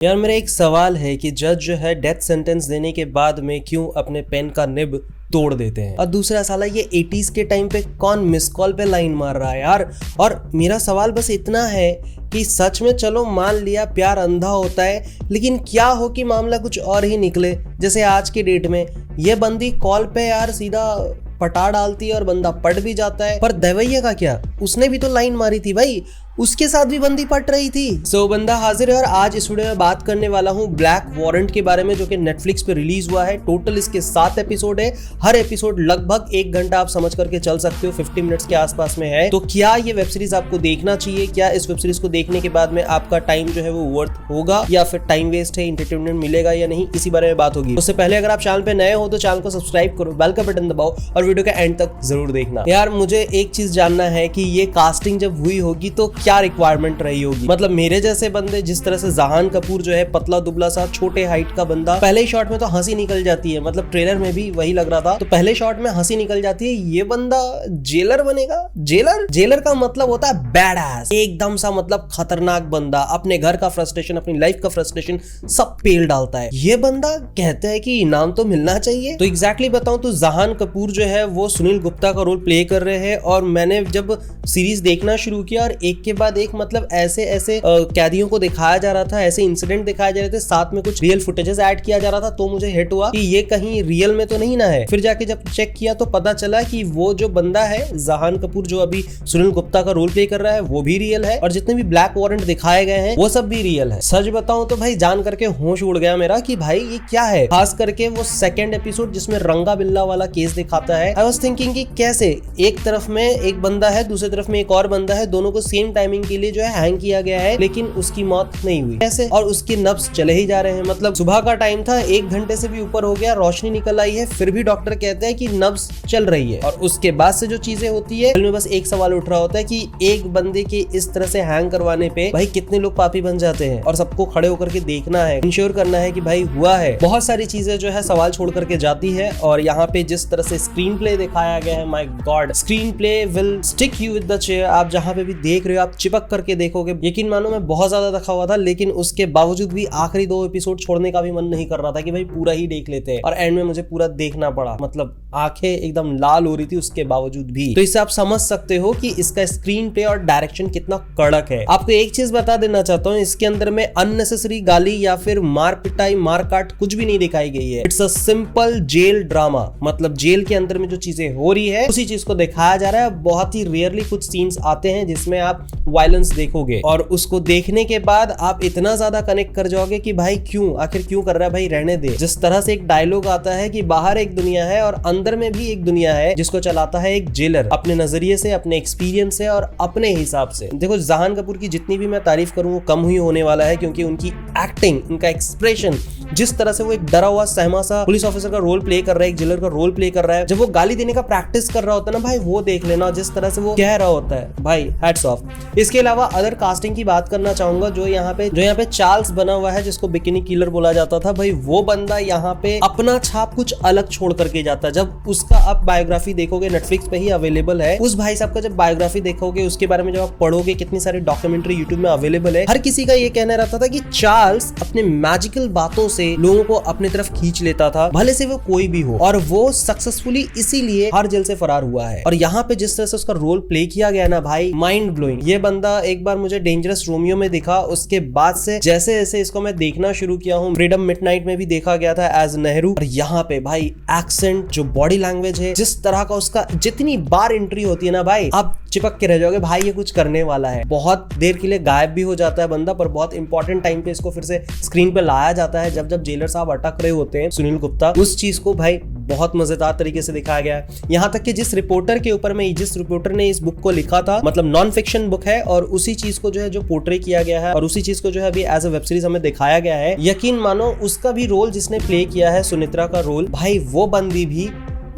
यार मेरा एक सवाल है कि जज जो है डेथ सेंटेंस देने के बाद में क्यों अपने पेन का निब तोड़ देते हैं। और दूसरा साला ये 80s के टाइम पे कौन मिस कॉल पे लाइन मार रहा है यार। और मेरा सवाल बस इतना है कि सच में चलो मान लिया प्यार अंधा होता है, लेकिन क्या हो कि मामला कुछ और ही निकले। जैसे आज की डेट में ये बंदी कॉल पे यार सीधा पटा डालती है और बंदा पट भी जाता है। पर देवैया का क्या, उसने भी तो लाइन मारी थी भाई, उसके साथ भी बंदी पट रही थी। सो बंदा हाजिर है और आज इस वीडियो में बात करने वाला हूँ ब्लैक वारंट के बारे में, जो कि नेटफ्लिक्स पे रिलीज हुआ है। टोटल इसके 7 एपिसोड है, हर एपिसोड लगभग 1 घंटा आप समझ करके चल सकते हो, 50 मिनट्स के आसपास में है। तो क्या ये वेब सीरीज आपको देखना चाहिए? क्या इस वेब सीरीज को देखने के बाद में आपका टाइम जो है वो वर्थ होगा या फिर टाइम वेस्ट है, एंटरटेनमेंट मिलेगा या नहीं, इसी बारे में बात होगी। उससे पहले अगर आप चैनल पे नए हो तो चैनल को सब्सक्राइब करो, बेल का बटन दबाओ और वीडियो के एंड तक जरूर देखना। यार मुझे एक चीज जानना है कि ये कास्टिंग जब हुई होगी तो क्या रिक्वायरमेंट रही होगी। मतलब मेरे जैसे बंदे, जिस तरह से जहान कपूर जो है पतला दुबला सा छोटे हाइट का बंदा, पहले शॉट में तो हंसी निकल जाती है, मतलब ट्रेलर में भी वही लग रहा था, तो पहले शॉट में हंसी निकल जाती है। ये बंदा जेलर बनेगा। जेलर का मतलब होता है बैड एस, एकदम सा मतलब खतरनाक बंदा, अपने घर का फ्रस्ट्रेशन, अपनी लाइफ का फ्रस्ट्रेशन सब पेल डालता है। ये बंदा कहता है कि इनाम तो मिलना चाहिए। तो एग्जैक्टली बताऊं तो जहान कपूर जो है वो सुनील गुप्ता का रोल प्ले कर रहे हैं। और मैंने जब सीरीज देखना शुरू किया और एक के बाद एक मतलब ऐसे कैदियों को दिखाया जा रहा था, ऐसे इंसिडेंट दिखाए जा रहे थे, साथ में कुछ रियल फुटेजेस ऐड किया जा रहा था, तो मुझे हिट हुआ कि ये कहीं रियल में तो नहीं ना है। फिर जाके जब चेक किया तो पता चला कि वो जो बंदा है जहान कपूर, जो अभी सुनील गुप्ता का रोल प्ले कर रहा है, वो भी रियल है। और जितने भी ब्लैक वारंट दिखाए गए हैं वो सब भी रियल है। सच बताऊं तो भाई जान करके होश उड़ गया मेरा कि भाई ये क्या है। खास करके वो सेकंड एपिसोड जिसमें रंगा बिल्ला वाला केस दिखाता है। आई वाज थिंकिंग कि कैसे एक तरफ में एक बंदा है, दूसरी तरफ में एक और बंदा है, दोनों को सेम टाइमिंग के लिए जो है हैंग किया गया है, लेकिन उसकी मौत नहीं हुई। कैसे? और उसके नब्ज चले ही जा रहे हैं। मतलब सुबह का टाइम था, 1 घंटे से भी ऊपर हो गया, रोशनी निकल आई है, फिर भी डॉक्टर कहते हैं कि नब्ज चल रही है। और उसके बाद से जो चीजें होती है, में बस एक सवाल उठ रहा होता है कि एक बंदे के इस तरह से हैंग करवाने पे भाई कितने लोग पापी बन जाते हैं। और सबको खड़े होकर के देखना है, इंश्योर करना है कि भाई हुआ है। बहुत सारी चीजें जो है सवाल छोड़ करके जाती है। और यहाँ पे जिस तरह से स्क्रीन प्ले दिखाया गया है, my God, screen play will stick you with the chair. आप जहाँ पे भी देख रहे हो आप चिपक करके देखोगे। यकीन मानो मैं बहुत ज्यादा थका हुआ था, लेकिन उसके बावजूद भी आखिरी 2 एपिसोड छोड़ने का भी मन नहीं कर रहा था कि भाई पूरा ही देख लेते हैं। और एंड में मुझे पूरा देखना पड़ा, मतलब आंखें एकदम लाल हो रही थी उसके बावजूद भी। तो इससे आप समझ सकते हो कि इसका स्क्रीन प्ले और डायरेक्शन कितना कड़क है। आपको एक चीज बता देना चाहता हूँ, इसके अंदर में अननेसेसरी गाली या फिर मार पिटाई, मार काट कुछ भी नहीं दिखाई गई है। It's a simple jail drama. मतलब जेल के अंदर में जो चीजें हो रही है उसी चीज को दिखाया जा रहा है। बहुत ही रेयरली कुछ सीन्स आते हैं जिसमें आप वायलेंस देखोगे, और उसको देखने के बाद आप इतना ज्यादा कनेक्ट कर जाओगे कि भाई क्यों, आखिर क्यों कर रहा है भाई, रहने दे। जिस तरह से एक डायलॉग आता है कि बाहर एक दुनिया है और अंदर में भी एक दुनिया है, जिसको चलाता है एक जेलर, अपने नजरिए से, अपने एक्सपीरियंस से और अपने हिसाब से। देखो जहान कपूर की जितनी भी मैं तारीफ करूं वो कम ही होने वाला है, क्योंकि उनकी एक्टिंग, उनका एक्सप्रेशन, जिस तरह से वो एक डरा हुआ सहमा सा पुलिस ऑफिसर का रोल प्ले कर रहा है, एक जेलर का रोल प्ले कर रहा है, जब वो गाली देने का प्रैक्टिस कर रहा होता है ना भाई, वो देख लेना जिस तरह से वो कह रहा होता है भाई, हैट्स ऑफ। इसके अलावा अदर कास्टिंग की बात करना चाहूंगा। जो यहाँ पे चार्ल्स बना हुआ है, जिसको बिकिनी किलर बोला जाता था, भाई वो बंदा यहाँ पे अपना छाप कुछ अलग छोड़ करके जाता है। जब उसका आप बायोग्राफी देखोगे, नेटफ्लिक्स पे ही अवेलेबल है, उस भाई साहब का जब बायोग्राफी देखोगे, उसके बारे में जब आप पढ़ोगे, कितनी सारी डॉक्यूमेंट्री यूट्यूब में अवेलेबल है। हर किसी का ये कहना रहता था कि चार्ल्स अपने मैजिकल बातों से लोगों को अपनी तरफ खींच लेता था, भले से वो कोई भी हो, और वो सक्सेसफुली इसीलिए हर जेल से फरार हुआ है। और यहाँ पे जिस तरह से उसका रोल प्ले किया गया ना भाई, माइंड ब्लोइंग। ये बंदा एक बार मुझे डेंजरस रोमियो में दिखा, उसके बाद से जैसे जैसे इसको मैं देखना शुरू किया हूँ, फ्रीडम मिडनाइट में भी देखा गया था एज नेहरू। और यहाँ पे भाई एक्सेंट, जो बॉडी लैंग्वेज है, जिस तरह का उसका, जितनी बार एंट्री होती है ना भाई, आप चिपक के रह जाओगे भाई ये कुछ करने वाला है। बहुत देर के लिए गायब भी हो जाता है बंदा, पर बहुत इंपॉर्टेंट टाइम पे इसको फिर से स्क्रीन पे लाया जाता है, जब जेलर साहब अटक रहे होते हैं सुनील गुप्ता। उस चीज को भाई बहुत मजेदार तरीके से दिखाया गया है। यहाँ तक कि जिस रिपोर्टर ने इस बुक को लिखा था, मतलब नॉन फिक्शन बुक है, और उसी चीज को जो है जो पोर्ट्रे किया गया है, और उसी चीज को जो है अभी एज अ वेब सीरीज हमें दिखाया गया है। यकीन मानो उसका भी रोल जिसने प्ले किया है, सुनित्रा का रोल, भाई वो बंदी भी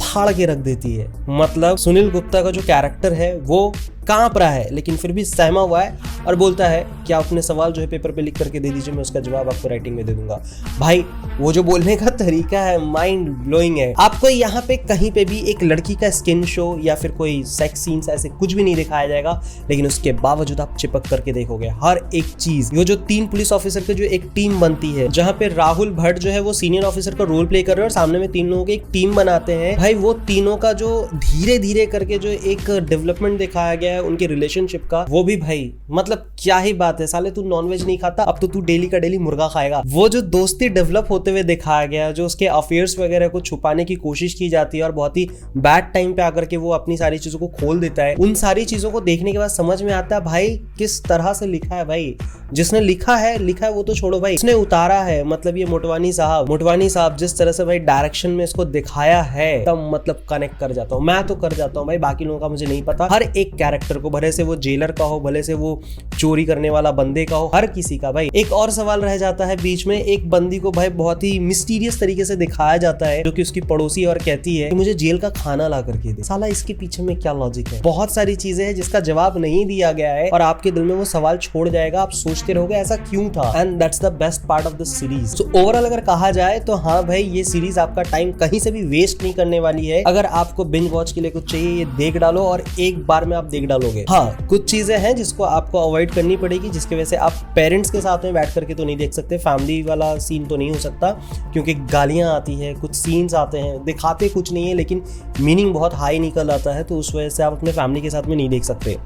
फाड़ के रख देती है। मतलब सुनील गुप्ता का जो कैरेक्टर है वो कांप रहा है लेकिन फिर भी सहमा हुआ है और बोलता है कि आप अपने सवाल जो है पेपर पे लिख करके दे दीजिए, मैं उसका जवाब आपको राइटिंग में दे दूंगा। भाई वो जो बोलने का तरीका है माइंड ब्लोइंग है। आपको यहाँ पे कहीं पे भी एक लड़की का स्किन शो या फिर कोई सेक्स सीन्स ऐसे कुछ भी नहीं दिखाया जाएगा, लेकिन उसके बावजूद आप चिपक करके देखोगे हर एक चीज। वो जो 3 पुलिस ऑफिसर की जो एक टीम बनती है, जहाँ पे राहुल भट्ट जो है वो सीनियर ऑफिसर का रोल प्ले कर रहे हैं और सामने में 3 लोगों की एक टीम बनाते हैं। भाई वो तीनों का जो धीरे धीरे करके जो एक डेवलपमेंट दिखाया गया है उनके रिलेशनशिप का, वो भी भाई मतलब क्या ही बात है। साले तू नॉनवेज नहीं खाता, अब तो तू डेली का डेली मुर्गा खाएगा। वो जो दोस्ती डेवलप होते हुए दिखाया गया, जो उसके अफेयर्स वगैरह को छुपाने की कोशिश की जाती है और बहुत ही बैड टाइम पे आकर के वो अपनी सारी चीजों को खोल देता है, उन सारी चीजों को देखने के बाद समझ में आता है भाई किस तरह से लिखा है। भाई जिसने लिखा है वो तो छोड़ो भाई, उसने उतारा है, मतलब ये मोटवानी साहब जिस तरह से भाई डायरेक्शन में इसको दिखाया है, तब मतलब कनेक्ट कर जाता हूँ, मैं तो कर जाता हूँ भाई। बाकी लोगों का मुझे नहीं पता। हर एक कैरेक्टर को, भले से वो जेलर का हो, भले से वो चोरी करने वाला बंदे का हो, हर किसी का। भाई एक और सवाल रह जाता है बीच में, एक बंदी को भाई बहुत ही मिस्टीरियस तरीके से दिखाया जाता है, जो कि उसकी पड़ोसी और कहती है कि मुझे जेल का खाना ला करके दे। साला इसके पीछे में क्या लॉजिक है? बहुत सारी चीजें हैं जिसका जवाब नहीं दिया गया है और आपके दिल में वो सवाल छोड़ जाएगा, आप सोचते रहोगे ऐसा क्यों था। And that's the best part of the series. So overall अगर कहा जाए तो हाँ भाई, ये सीरीज आपका टाइम कहीं से भी वेस्ट नहीं करने वाली है। अगर आपको बिंज वॉच के लिए कुछ चाहिए, ये देख डालो और एक बार में आप देख डालोगे। हाँ, कुछ चीजें हैं जिसको आपको अवॉइड करनी पड़ेगी, जिसकी वजह से आप पेरेंट्स के साथ में बैठ करके तो नहीं देख सकते। फैमिली वाला सीन तो नहीं हो सकता क्योंकि गालियां आती है, कुछ सीन्स आते हैं, दिखाते कुछ नहीं है लेकिन मीनिंग बहुत हाई निकल आता है, तो उस वजह से आप अपने फैमिली के साथ में नहीं देख सकते।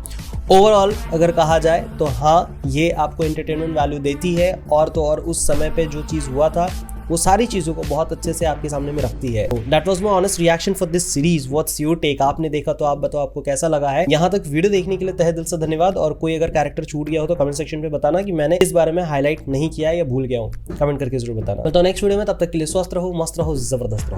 ओवरऑल अगर कहा जाए तो हाँ, ये आपको एंटरटेनमेंट वैल्यू देती है और तो और उस समय पे जो चीज़ हुआ था वो सारी चीज़ों को बहुत अच्छे से आपके सामने में रखती है। That was my honest reaction for this series. What's your take? आपने देखा तो आप बताओ आपको कैसा लगा है। यहाँ तक वीडियो देखने के लिए तहे दिल से धन्यवाद। और कोई अगर कैरेक्टर छूट गया हो तो कमेंट सेक्शन में बताना कि मैंने इस बारे में हाईलाइट नहीं किया या भूल गया हूँ, कमेंट करके जरूर बताना। तो नेक्स्ट वीडियो में, तब तक के लिए स्वस्थ रहो, मस्त रहो, जबरदस्त रहो।